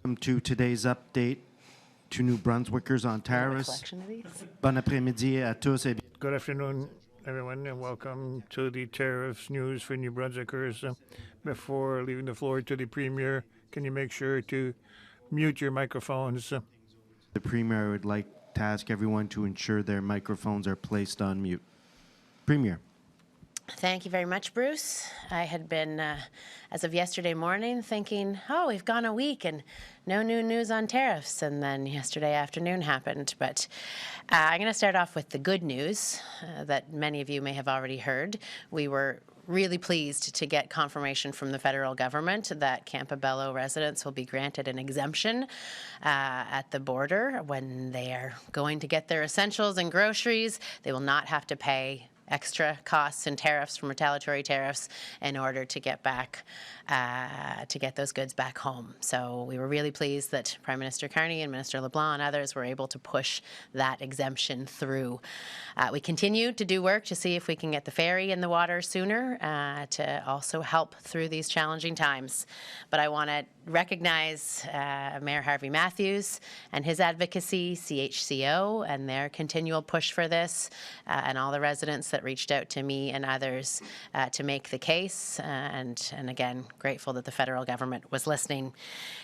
Welcome to today's update to New Brunswickers on tariffs. Bon après-midi à tous et Good afternoon, everyone, and welcome to the tariffs news for New Brunswickers. Before leaving the floor to the Premier, can you make sure to mute your microphones? the Premier would like to ask everyone to ensure their microphones are placed on mute. Premier. Thank you very much, Bruce. I had been, as of yesterday morning, thinking, oh, we've gone a week and no new news on tariffs. And then yesterday afternoon happened. But I'm going to start off with the good news that many of you may have already heard. We were really pleased to get confirmation from the federal government that Campobello residents will be granted an exemption at the border when they are going to get their essentials and groceries. They will not have to pay extra costs and tariffs from retaliatory tariffs in order to get back to get those goods back home. So we were really pleased that Prime Minister Carney and Minister LeBlanc and others were able to push that exemption through. We continue to do work to see if we can get the ferry in the water sooner to also help through these challenging times. But I want to recognize Mayor Harvey Matthews and his advocacy, CHCO, and their continual push for this, and all the residents that reached out to me and others to make the case. And again, grateful that the federal government was listening.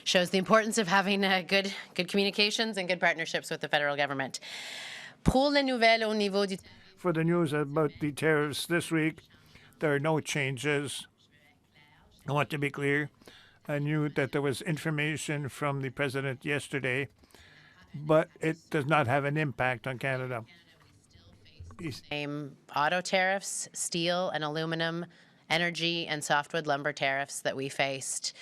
Shows the importance of having good communications and good partnerships with the federal government. Pour les nouvelles au niveau du... For the news about the tariffs this week, there are no changes. I want to be clear. I knew that there was information from the president yesterday, but it does not have an impact on Canada. Same auto tariffs, steel and aluminum, energy and softwood lumber tariffs that we faced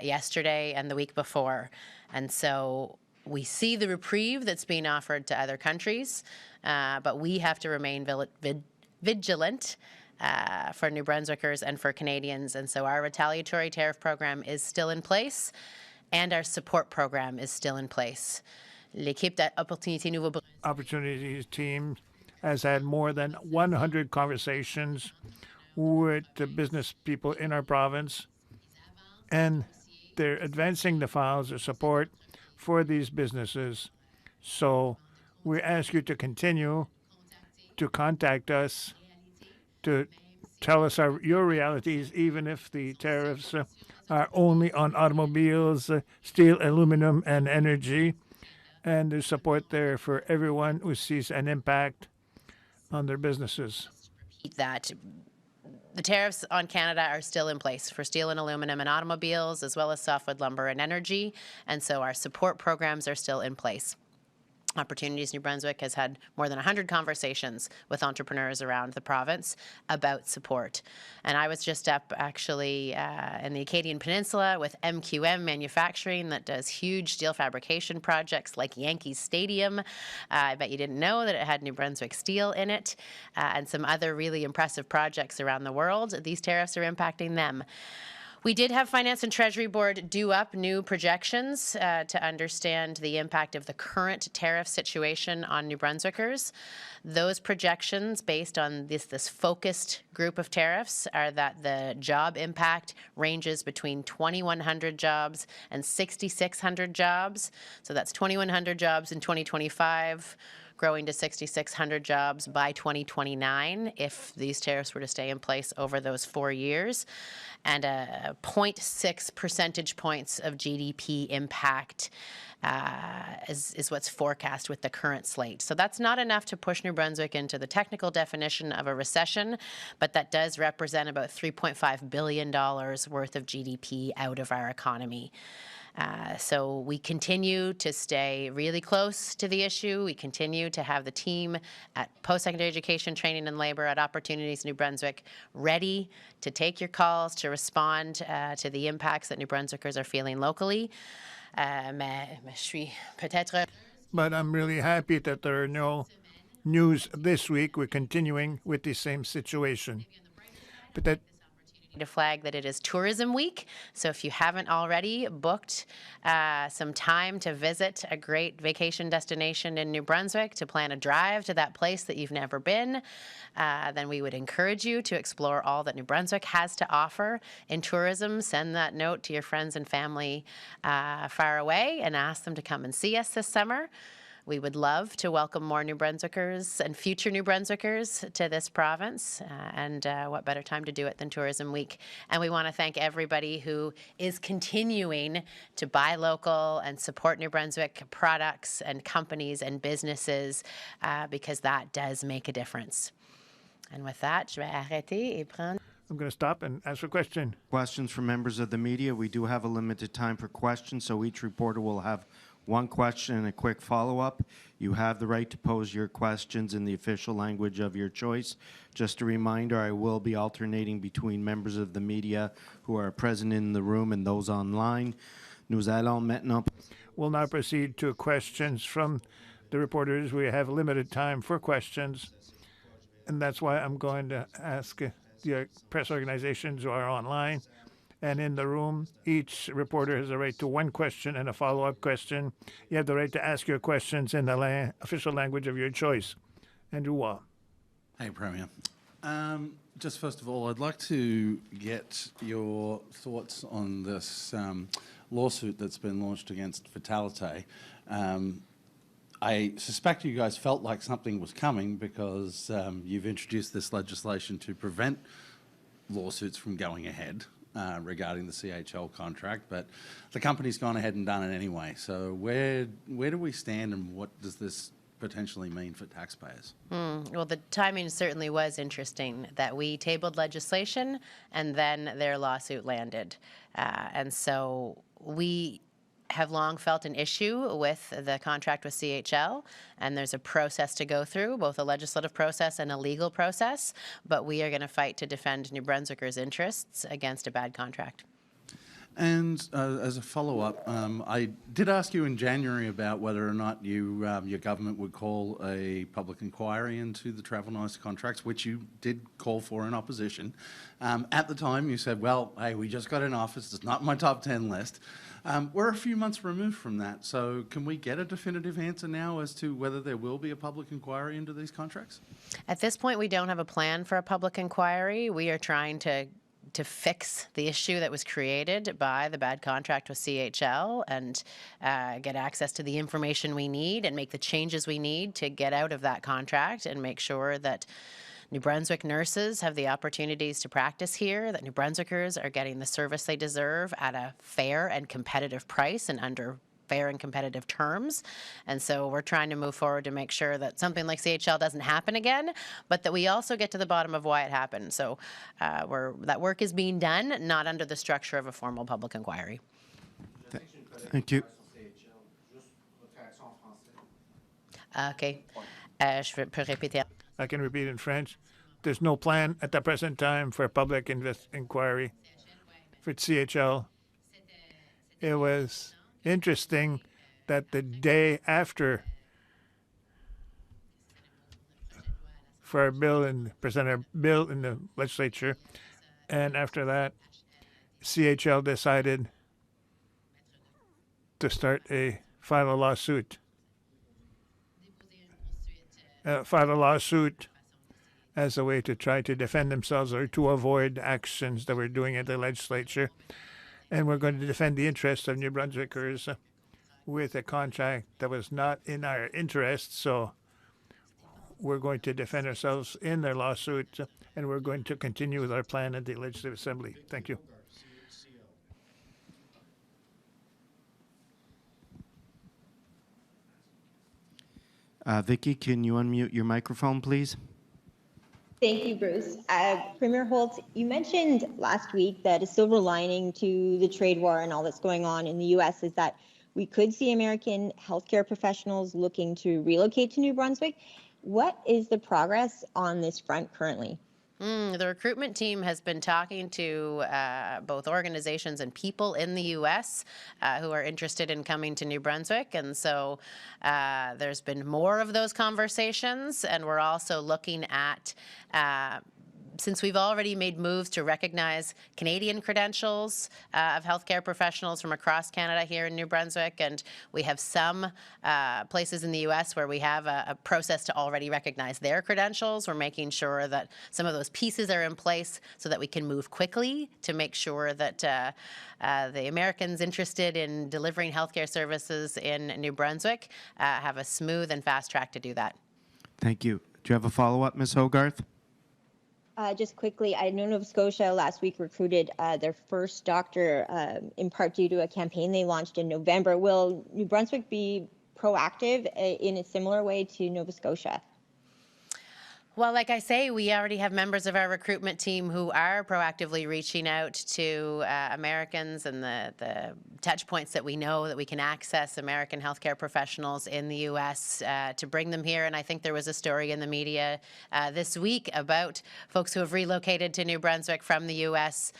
yesterday and the week before. And so we see the reprieve that's being offered to other countries, but we have to remain vigilant for New Brunswickers and for Canadians. And so our retaliatory tariff program is still in place, and our support program is still in place. L'équipe d'Opportunité Nouveau Opportunities team has had more than 100 conversations with the business people in our province, and they're advancing the files of support for these businesses. So we ask you to continue to contact us to tell us your realities, even if the tariffs are only on automobiles, steel, aluminum, and energy. And there's support there for everyone who sees an impact on their businesses. That the tariffs on Canada are still in place for steel and aluminum and automobiles, as well as softwood lumber and energy. And so our support programs are still in place. Opportunities New Brunswick has had more than 100 conversations with entrepreneurs around the province about support. And I was just up actually in the Acadian Peninsula with MQM Manufacturing that does huge steel fabrication projects like Yankee Stadium. I bet you didn't know that it had New Brunswick steel in it, and some other really impressive projects around the world. These tariffs are impacting them. We did have Finance and Treasury Board do up new projections to understand the impact of the current tariff situation on New Brunswickers. Those projections, based on this focused group of tariffs, are that the job impact ranges between 2,100 jobs and 6,600 jobs. So that's 2,100 jobs in 2025, growing to 6,600 jobs by 2029 if these tariffs were to stay in place over those 4 years, and 0.6 percentage points of GDP impact is what's forecast with the current slate. So that's not enough to push New Brunswick into the technical definition of a recession, but that does represent about $3.5 billion worth of GDP out of our economy. So we continue to stay really close to the issue. We continue to have the team at Post-Secondary Education, Training and Labour at Opportunities New Brunswick ready to take your calls, to respond to the impacts that New Brunswickers are feeling locally. But I'm really happy that there are no news this week. We're continuing with the same situation. But that to flag that it is Tourism Week. So if you haven't already booked some time to visit a great vacation destination in New Brunswick, to plan a drive to that place that you've never been, then we would encourage you to explore all that New Brunswick has to offer in tourism. Send that note to your friends and family far away and ask them to come and see us this summer. We would love to welcome more New Brunswickers and future New Brunswickers to this province, and what better time to do it than Tourism Week. And we want to thank everybody who is continuing to buy local and support New Brunswick products and companies and businesses, because that does make a difference. And with that, je vais arrêter et prendre. I'm going to stop and ask a question. Questions from members of the media. We do have a limited time for questions, so each reporter will have one question and a quick follow-up. You have the right to pose your questions in the official language of your choice. Just a reminder, I will be alternating between members of the media who are present in the room and those online. Nous allons maintenant. We'll now proceed to questions from the reporters. We have limited time for questions, and that's why I'm going to ask the press organizations who are online and in the room. Each reporter has a right to one question and a follow-up question. You have the right to ask your questions in the official language of your choice. Andrew Waugh. Hey, Premier. Just first of all, I'd like to get your thoughts on this lawsuit that's been launched against Vitalite. I suspect you guys felt like something was coming because you've introduced this legislation to prevent lawsuits from going ahead regarding the CHL contract, but the company's gone ahead and done it anyway. So where do we stand, and what does this potentially mean for taxpayers? Well, the timing certainly was interesting, that we tabled legislation and then their lawsuit landed. And so we have long felt an issue with the contract with CHL, and there's a process to go through, both a legislative process and a legal process, but we are going to fight to defend New Brunswickers' interests against a bad contract. And as a follow-up, I did ask you in January about whether or not your government would call a public inquiry into the travel noise contracts, which you did call for in opposition. At the time, you said, well, hey, we just got in office. It's not in my top 10 list. We're a few months removed from that, so can we get a definitive answer now as to whether there will be a public inquiry into these contracts? At this point, we don't have a plan for a public inquiry. We are trying to fix the issue that was created by the bad contract with CHL and get access to the information we need and make the changes we need to get out of that contract and make sure that New Brunswick nurses have the opportunities to practice here, that New Brunswickers are getting the service they deserve at a fair and competitive price and under fair and competitive terms. And so we're trying to move forward to make sure that something like CHL doesn't happen again, but that we also get to the bottom of why it happened. So that work is being done, not under the structure of a formal public inquiry. Thank you. Okay. Je peux répéter. I can repeat in French. There's no plan at the present time for a public inquiry for CHL. It was interesting that the day after, for our bill and present our bill in the legislature, and after that, CHL decided to file a lawsuit. File a lawsuit as a way to try to defend themselves or to avoid actions that we're doing at the legislature. And we're going to defend the interests of New Brunswickers with a contract that was not in our interest. So we're going to defend ourselves in their lawsuit, and we're going to continue with our plan at the Legislative Assembly. Thank you. Vicky, can you unmute your microphone, please? Thank you, Bruce. Premier Holt, you mentioned last week that a silver lining to the trade war and all that's going on in the U.S. is that we could see American healthcare professionals looking to relocate to New Brunswick. What is the progress on this front currently? The recruitment team has been talking to both organizations and people in the U.S. Who are interested in coming to New Brunswick. And so there's been more of those conversations. And we're also looking at since we've already made moves to recognize Canadian credentials of healthcare professionals from across Canada here in New Brunswick, and we have some places in the U.S. where we have a process to already recognize their credentials, we're making sure that some of those pieces are in place so that we can move quickly to make sure that the Americans interested in delivering healthcare services in New Brunswick have a smooth and fast track to do that. Thank you. Do you have a follow-up, Ms. Hogarth? Just quickly, I know Nova Scotia last week recruited their first doctor in part due to a campaign they launched in November. Will New Brunswick be proactive in a similar way to Nova Scotia? Well, like I say, we already have members of our recruitment team who are proactively reaching out to Americans and the touch points that we know that we can access American healthcare professionals in the U.S. To bring them here. And I think there was a story in the media this week about folks who have relocated to New Brunswick from the U.S.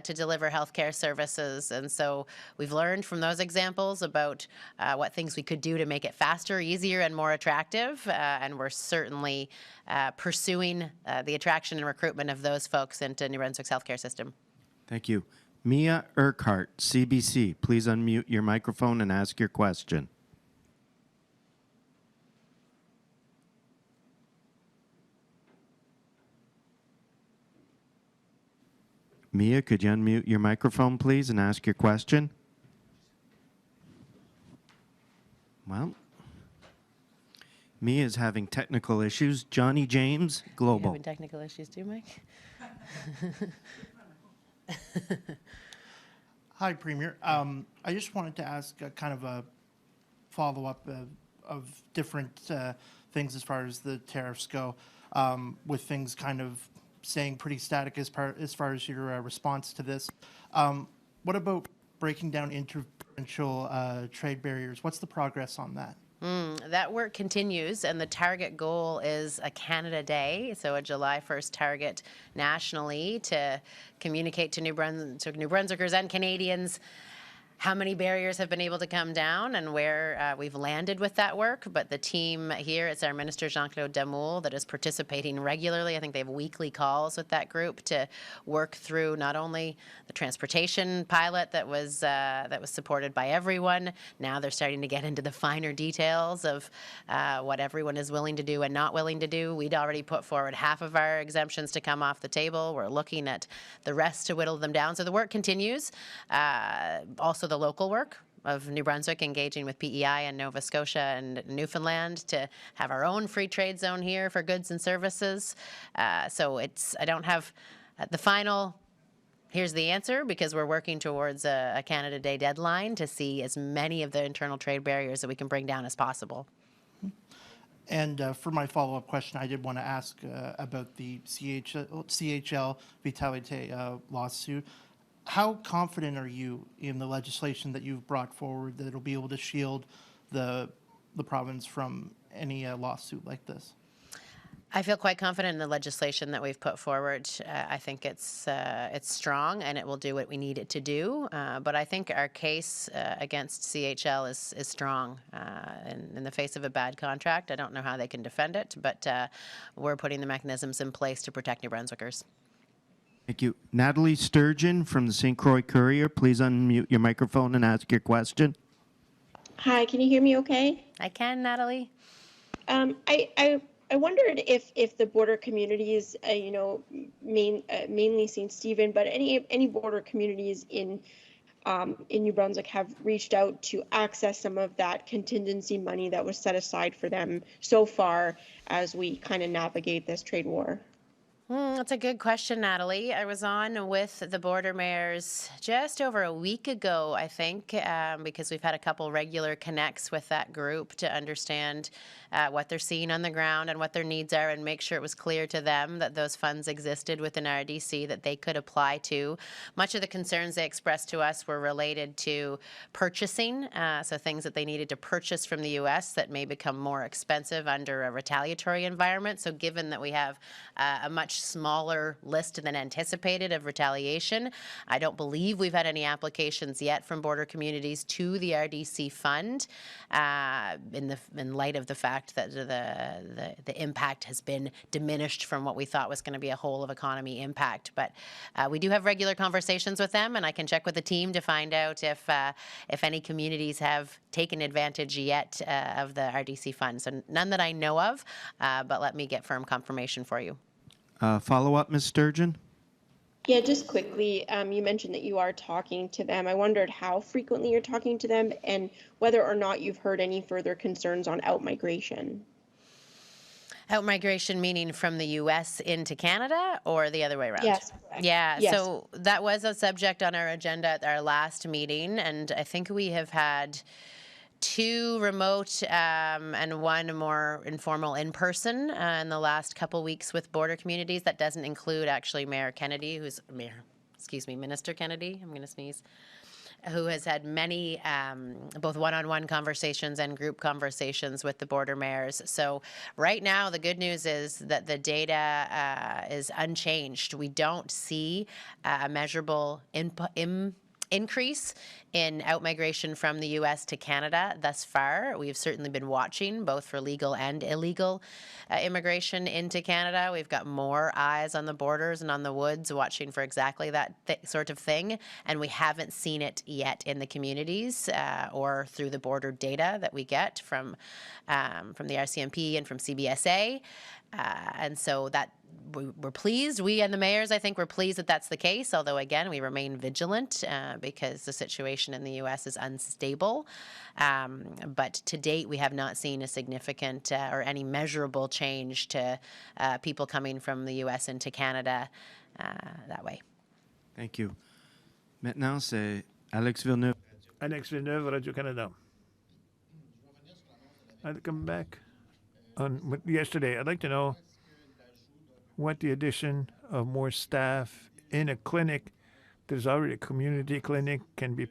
To deliver healthcare services. And so we've learned from those examples about what things we could do to make it faster, easier, and more attractive. And we're certainly pursuing the attraction and recruitment of those folks into New Brunswick's healthcare system. Thank you. Mia Urquhart, CBC, please unmute your microphone and ask your question. Mia, could you unmute your microphone, please, and ask your question? Well, Mia is having technical issues. Johnny James, You Global. having technical issues too, Mike? Hi, Premier. I just wanted to ask a kind of a follow-up of different things as far as the tariffs go, with things kind of staying pretty static as far as your response to this. What about breaking down interprovincial trade barriers? What's the progress on that? That work continues, and the target goal is a Canada Day, so a July 1st target nationally to communicate to New Brunswickers and Canadians how many barriers have been able to come down and where we've landed with that work. But the team here, it's our Minister Jean-Claude Damoul that is participating regularly. I think they have weekly calls with that group to work through not only the transportation pilot that was supported by everyone. Now they're starting to get into the finer details of what everyone is willing to do and not willing to do. We'd already put forward half of our exemptions to come off the table. We're looking at the rest to whittle them down. So the work continues. Also the local work of New Brunswick engaging with PEI and Nova Scotia and Newfoundland to have our own free trade zone here for goods and services. So I don't have the final, here's the answer, because we're working towards a Canada Day deadline to see as many of the internal trade barriers that we can bring down as possible. And for my follow-up question, I did want to ask about the CHL Vitalite lawsuit. How confident are you in the legislation that you've brought forward that it'll be able to shield the province from any lawsuit like this? I feel quite confident in the legislation that we've put forward. I think it's strong and it will do what we need it to do. But I think our case against CHL is strong. In the face of a bad contract, I don't know how they can defend it, but we're putting the mechanisms in place to protect New Brunswickers. Thank you. Natalie Sturgeon from the St. Croix Courier, please unmute your microphone and ask your question. Hi, can you hear me okay? I can, Natalie. I wondered if the border communities, mainly St. Stephen, but any border communities in New Brunswick have reached out to access some of that contingency money that was set aside for them so far as we kind of navigate this trade war. That's a good question, Natalie. I was on with the border mayors just over a week ago, I think, because we've had a couple regular connects with that group to understand what they're seeing on the ground and what their needs are, and make sure it was clear to them that those funds existed within RDC that they could apply to. Much of the concerns they expressed to us were related to purchasing, so things that they needed to purchase from the U.S. that may become more expensive under a retaliatory environment. So given that we have a much much smaller list than anticipated of retaliation. I don't believe we've had any applications yet from border communities to the RDC fund in light of the fact that the impact has been diminished from what we thought was going to be a whole of economy impact. But we do have regular conversations with them, and I can check with the team to find out if any communities have taken advantage yet of the RDC fund. So none that I know of, but let me get firm confirmation for you. Follow-up, Ms. Sturgeon? Yeah, just quickly, you mentioned that you are talking to them. I wondered how frequently you're talking to them and whether or not you've heard any further concerns on outmigration. Outmigration meaning from the U.S. into Canada or the other way around? Yes, correct. Yeah, Yes. so that was a subject on our agenda at our last meeting, and I think we have had 2 remote and 1 more informal in-person in the last couple weeks with border communities. That doesn't include actually Minister Kennedy, I'm going to sneeze, who has had many both one-on-one conversations and group conversations with the border mayors. So right now, the good news is that the data is unchanged. We don't see a measurable increase in outmigration from the U.S. to Canada thus far. We've certainly been watching both for legal and illegal immigration into Canada. We've got more eyes on the borders and on the woods watching for exactly that sort of thing, and we haven't seen it yet in the communities or through the border data that we get from the RCMP and from CBSA. And so that we're pleased. We and the mayors, I think, we're pleased that that's the case, although, again, we remain vigilant because the situation in the U.S. is unstable. But to date, we have not seen a significant or any measurable change to people coming from the U.S. into Canada that way. Thank you. Maintenant, c'est Alex Villeneuve. Alex Villeneuve, Radio-Canada. I'd come back on yesterday. I'd like to know what the addition of more staff in a clinic, there's already a community clinic, can be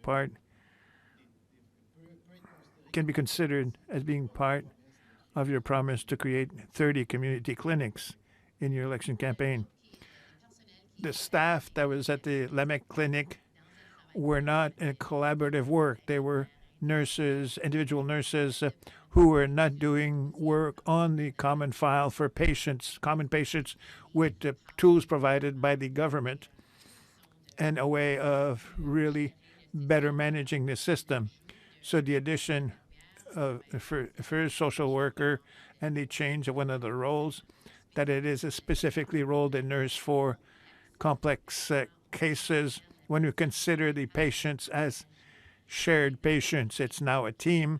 considered as being part of your promise to create 30 community clinics in your election campaign. The staff that was at the Lamech Clinic were not in collaborative work. They were nurses, individual nurses who were not doing work on the common file for patients, common patients, with tools provided by the government and a way of really better managing the system. So the addition of for a social worker and the change of one of the roles, that it is a specifically rolled in nurse for complex cases. When we consider the patients as shared patients, it's now a team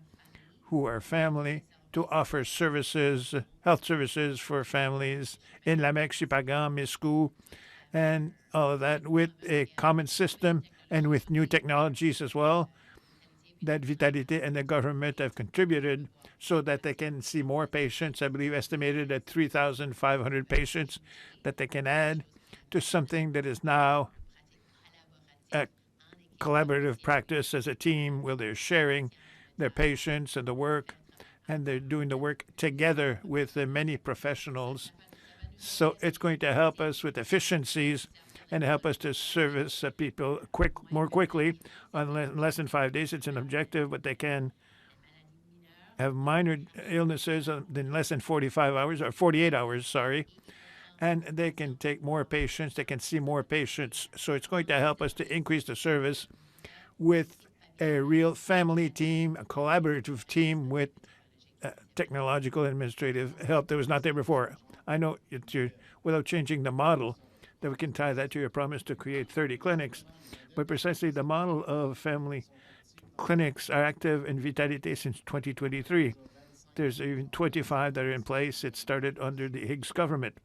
who are family to offer services, health services for families in Lamech, Chipagan, Miscou, and all of that with a common system and with new technologies as well that Vitalite and the government have contributed so that they can see more patients. I believe estimated at 3,500 patients that they can add to something that is now a collaborative practice as a team where they're sharing their patients and the work, and they're doing the work together with many professionals. So it's going to help us with efficiencies and help us to service people more quickly. In less than 5 days, it's an objective, but they can have minor illnesses in less than 45 hours, or 48 hours, sorry. And they can take more patients, they can see more patients. So it's going to help us to increase the service with a real family team, a collaborative team with technological and administrative help that was not there before. I know without changing the model, that we can tie that to your promise to create 30 clinics, but precisely the model of family clinics are active in Vitalite since 2023. There's even 25 that are in place. It started under the Higgs government.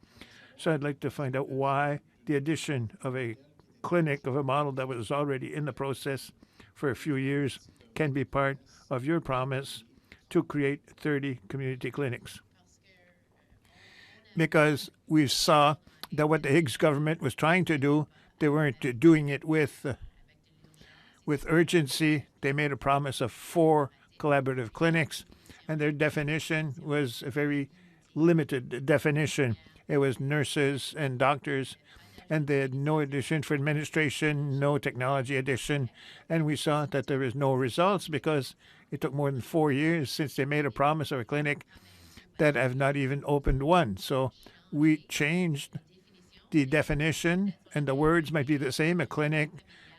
So I'd like to find out why the addition of a clinic, of a model that was already in the process for a few years, can be part of your promise to create 30 community clinics. Because we saw that what the Higgs government was trying to do, they weren't doing it with urgency. They made a promise of 4 collaborative clinics, and their definition was a very limited definition. It was nurses and doctors, and they had no addition for administration, no technology addition. And we saw that there was no results because it took more than 4 years since they made a promise of a clinic that have not even opened one. So we changed the definition, and the words might be the same: a clinic,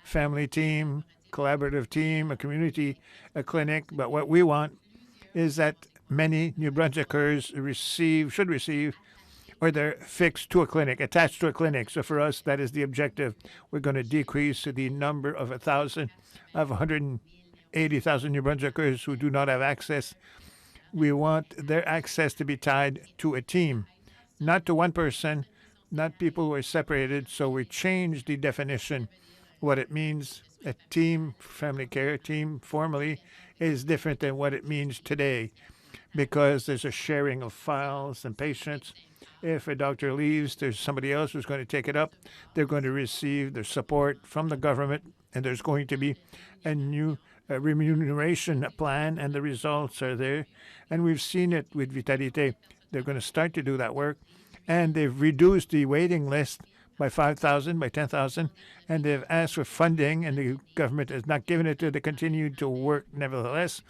family team, collaborative team, a community, a clinic. But what we want is that many New Brunswickers should receive, or they're fixed to a clinic, attached to a clinic. So for us, that is the objective. We're going to decrease the number of 180,000 New Brunswickers who do not have access. We want their access to be tied to a team, not to one person, not people who are separated. So we changed the definition. What it means, a team, family care team, formally, is different than what it means today, because there's a sharing of files and patients. If a doctor leaves, there's somebody else who's going to take it up. They're going to receive their support from the government, and there's going to be a new remuneration plan, and the results are there. And we've seen it with Vitalité. They're going to start to do that work, and they've reduced the waiting list by 5,000, by 10,000, and they've asked for funding, and the government has not given it to them. They continue to work nevertheless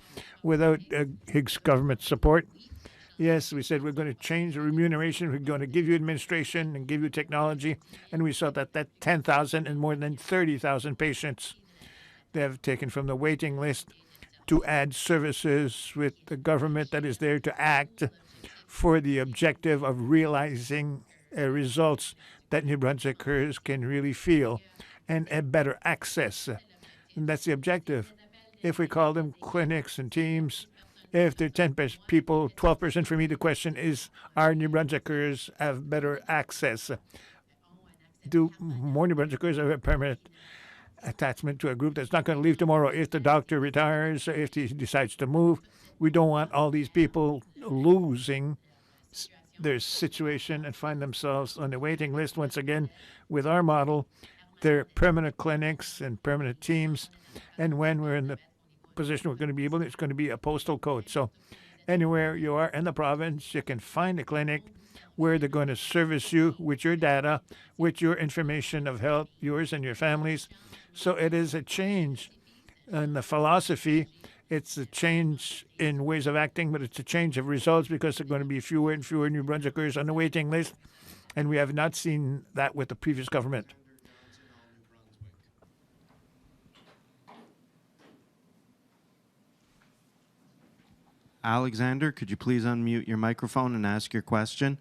without Higgs government support. Yes, we said we're going to change the remuneration. We're going to give you administration and give you technology. And we saw that 10,000 and more than 30,000 patients they have taken from the waiting list to add services with the government that is there to act for the objective of realizing results that New Brunswickers can really feel, and a better access. And that's the objective. If we call them clinics and teams, if they're 10 people, 12% for me, the question is, are New Brunswickers have better access? Do more New Brunswickers have a permanent attachment to a group that's not going to leave tomorrow if the doctor retires, or if he decides to move? We don't want all these people losing their situation and find themselves on the waiting list. Once again, with our model, they're permanent clinics and permanent teams. And when we're in the position we're going to be able, it's going to be a postal code. So anywhere you are in the province, you can find a clinic where they're going to service you with your data, with your information of health, yours and your families. So it is a change in the philosophy. It's a change in ways of acting, but it's a change of results, because there are going to be fewer and fewer New Brunswickers on the waiting list. And we have not seen that with the previous government. Alexander, could you please unmute your microphone and ask your question?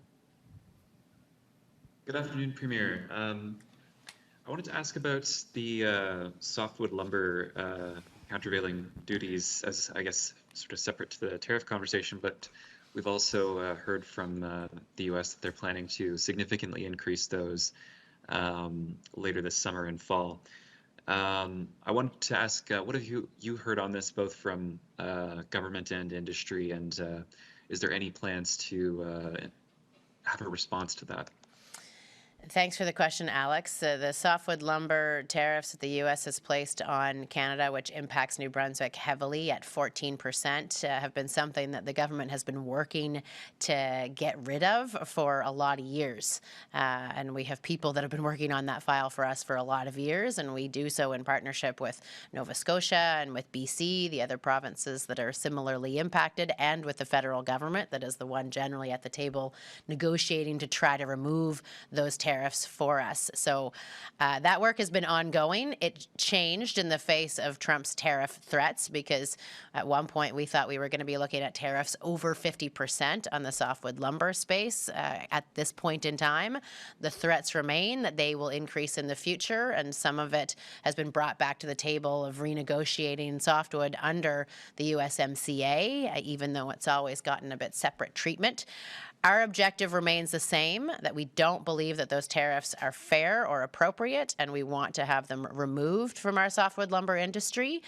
Good afternoon, Premier. I wanted to ask about the softwood lumber countervailing duties, as I guess sort of separate to the tariff conversation, but we've also heard from the U.S. that they're planning to significantly increase those later this summer and fall. I wanted to ask, what have you heard on this, both from government and industry, and is there any plans to have a response to that? Thanks for the question, Alex. The softwood lumber tariffs that the U.S. has placed on Canada, which impacts New Brunswick heavily at 14%, have been something that the government has been working to get rid of for a lot of years. And we have people that have been working on that file for us for a lot of years, and we do so in partnership with Nova Scotia and with BC, the other provinces that are similarly impacted, and with the federal government that is the one generally at the table negotiating to try to remove those tariffs for us. So that work has been ongoing. It changed in the face of Trump's tariff threats, because at one point we thought we were going to be looking at tariffs over 50% on the softwood lumber space. At this point in time, the threats remain that they will increase in the future, and some of it has been brought back to the table of renegotiating softwood under the USMCA, even though it's always gotten a bit separate treatment. Our objective remains the same, that we don't believe that those tariffs are fair or appropriate, and we want to have them removed from our softwood lumber industry.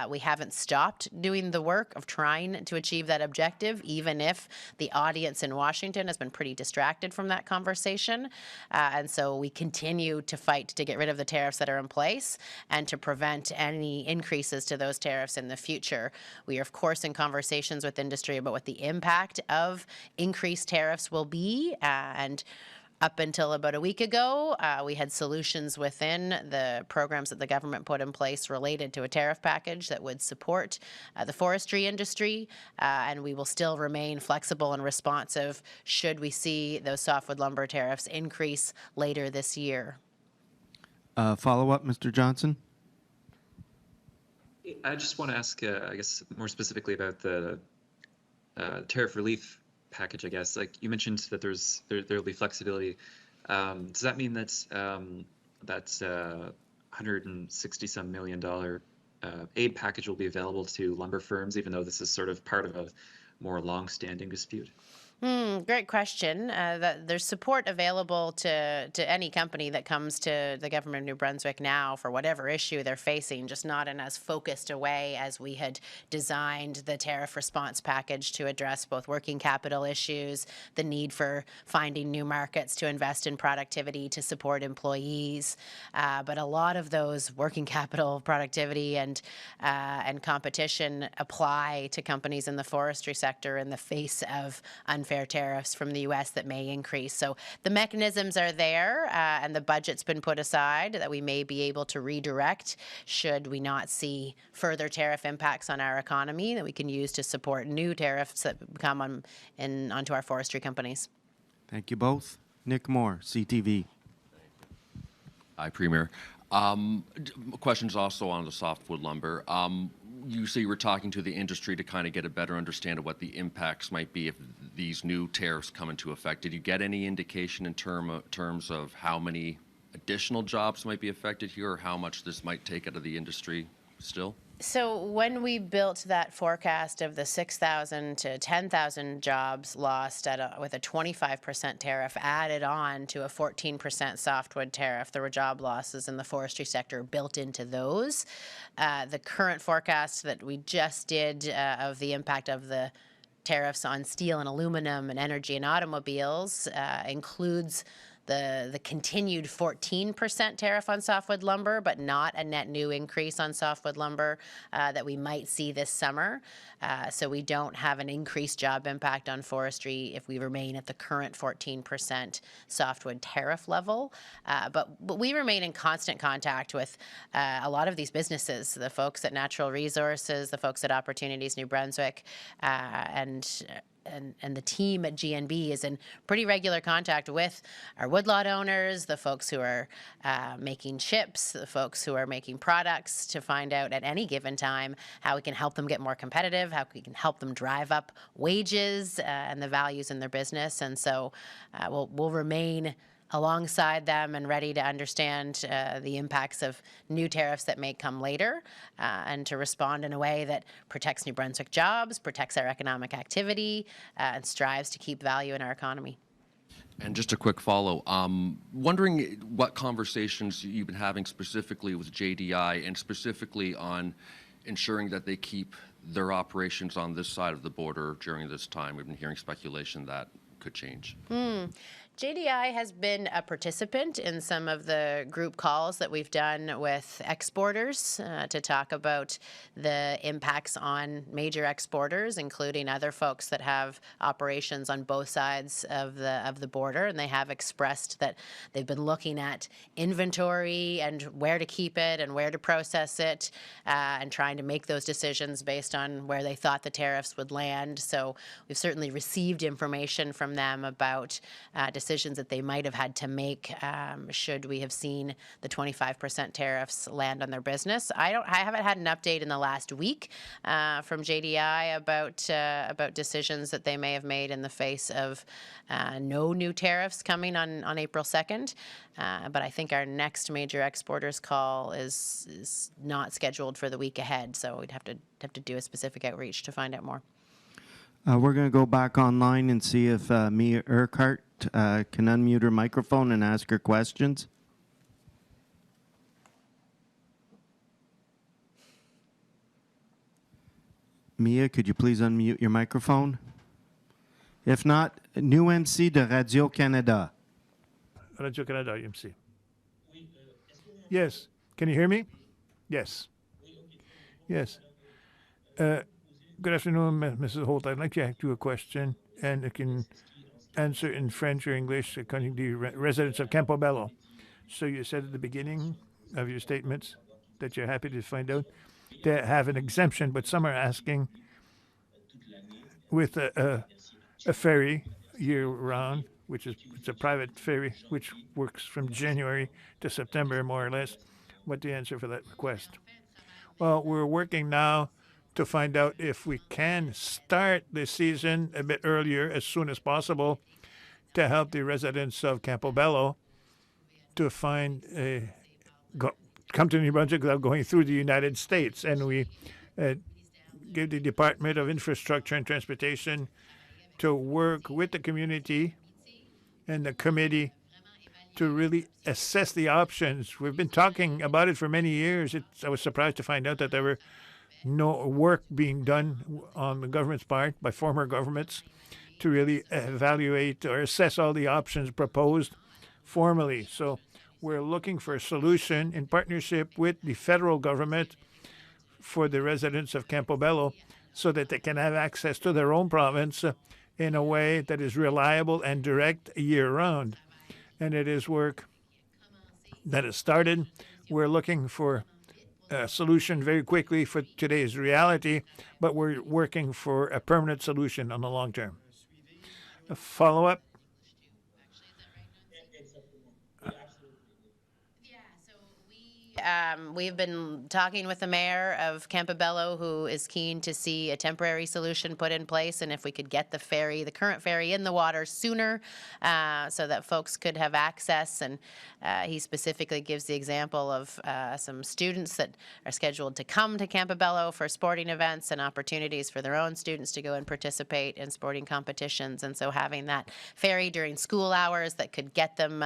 We haven't stopped doing the work of trying to achieve that objective, even if the audience in Washington has been pretty distracted from that conversation. And so we continue to fight to get rid of the tariffs that are in place and to prevent any increases to those tariffs in the future. We are, of course, in conversations with industry about what the impact of increased tariffs will be, and up until about a week ago, we had solutions within the programs that the government put in place related to a tariff package that would support the forestry industry, and we will still remain flexible and responsive should we see those softwood lumber tariffs increase later this year. Follow-up, Mr. Johnson? I just want to ask, I guess, more specifically about the tariff relief package, I guess. Like you mentioned that there'll be flexibility. Does that mean that's $160-some million aid package will be available to lumber firms, even though this is sort of part of a more long-standing dispute? Great question. There's support available to any company that comes to the government of New Brunswick now for whatever issue they're facing, just not in as focused a way as we had designed the tariff response package to address both working capital issues, the need for finding new markets to invest in productivity to support employees. But a lot of those working capital, productivity, and competition apply to companies in the forestry sector in the face of unfair tariffs from the U.S. that may increase. So the mechanisms are there, and the budget's been put aside that we may be able to redirect should we not see further tariff impacts on our economy that we can use to support new tariffs that come onto our forestry companies. Thank you both. Nick Moore, CTV. Hi, Premier. Questions also on the softwood lumber. You say you were talking to the industry to kind of get a better understanding of what the impacts might be if these new tariffs come into effect. Did you get any indication in terms of how many additional jobs might be affected here, or how much this might take out of the industry still? So when we built that forecast of the 6,000 to 10,000 jobs lost with a 25% tariff added on to a 14% softwood tariff, there were job losses in the forestry sector built into those. The current forecast that we just did of the impact of the tariffs on steel and aluminum and energy and automobiles includes the continued 14% tariff on softwood lumber, but not a net new increase on softwood lumber that we might see this summer. So we don't have an increased job impact on forestry if we remain at the current 14% softwood tariff level. But we remain in constant contact with a lot of these businesses, the folks at Natural Resources, the folks at Opportunities New Brunswick, and the team at GNB is in pretty regular contact with our woodlot owners, the folks who are making chips, the folks who are making products, to find out at any given time how we can help them get more competitive, how we can help them drive up wages and the values in their business. And so we'll remain alongside them and ready to understand the impacts of new tariffs that may come later, and to respond in a way that protects New Brunswick jobs, protects our economic activity, and strives to keep value in our economy. And just a quick follow. Wondering what conversations you've been having specifically with JDI, and specifically on ensuring that they keep their operations on this side of the border during this time. We've been hearing speculation that could change. JDI has been a participant in some of the group calls that we've done with exporters to talk about the impacts on major exporters, including other folks that have operations on both sides of the border. And they have expressed that they've been looking at inventory and where to keep it and where to process it, and trying to make those decisions based on where they thought the tariffs would land. So we've certainly received information from them about decisions that they might have had to make should we have seen the 25% tariffs land on their business. I haven't had an update in the last week from JDI about decisions that they may have made in the face of no new tariffs coming on April 2nd. But I think our next major exporters call is not scheduled for the week ahead, so we'd have to do a specific outreach to find out more. We're going to go back online and see if Mia Urquhart can unmute her microphone and ask her questions. Mia, could you please unmute your microphone? If not, NUMC de Radio-Canada. Radio-Canada, UMC. Yes. Can you hear me? Yes. Yes. Good afternoon, Mrs. Holt. I'd like to ask you a question, and it can answer in French or English according to residents of Campobello. So you said at the beginning of your statements that you're happy to find out they have an exemption, but some are asking with a ferry year round, which is it's a private ferry which works from January to September more or less. What the answer for that request? Well, we're working now to find out if we can start the season a bit earlier, as soon as possible, to help the residents of Campobello to find come to New Brunswick without going through the United States. And we give the Department of Infrastructure and Transportation to work with the community and the committee to really assess the options. We've been talking about it for many years. I was surprised to find out that there were no work being done on the government's part by former governments to really evaluate or assess all the options proposed formally. So we're looking for a solution in partnership with the federal government for the residents of Campobello so that they can have access to their own province in a way that is reliable and direct year-round. And it is work that has started. We're looking for a solution very quickly for today's reality, but we're working for a permanent solution on the long term. A follow-up? We've been talking with the mayor of Campobello, who is keen to see a temporary solution put in place, and if we could get the current ferry in the water sooner, so that folks could have access. And he specifically gives the example of some students that are scheduled to come to Campobello for sporting events and opportunities for their own students to go and participate in sporting competitions. And so having that ferry during school hours that could get them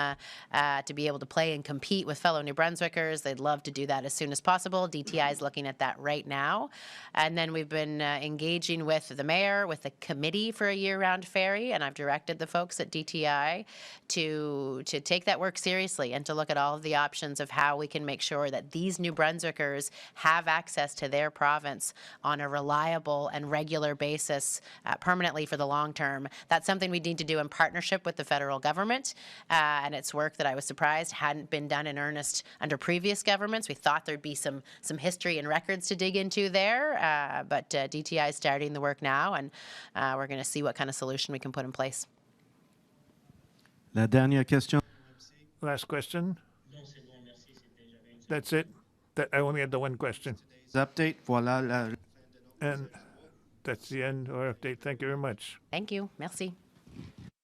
to be able to play and compete with fellow New Brunswickers, they'd love to do that as soon as possible. DTI is looking at that right now. And then we've been engaging with the mayor, with the committee for a year-round ferry, and I've directed the folks at DTI to take that work seriously and to look at all of the options of how we can make sure that these New Brunswickers have access to their province on a reliable and regular basis permanently for the long term. That's something we need to do in partnership with the federal government, and it's work that I was surprised hadn't been done in earnest under previous governments. We thought there'd be some history and records to dig into there, but DTI is starting the work now, and we're going to see what kind of solution we can put in place. La dernière question. Last question? That's it? I only had the one question. Update. Voilà la. And that's the end of our update. Thank you very much. Thank you. Merci.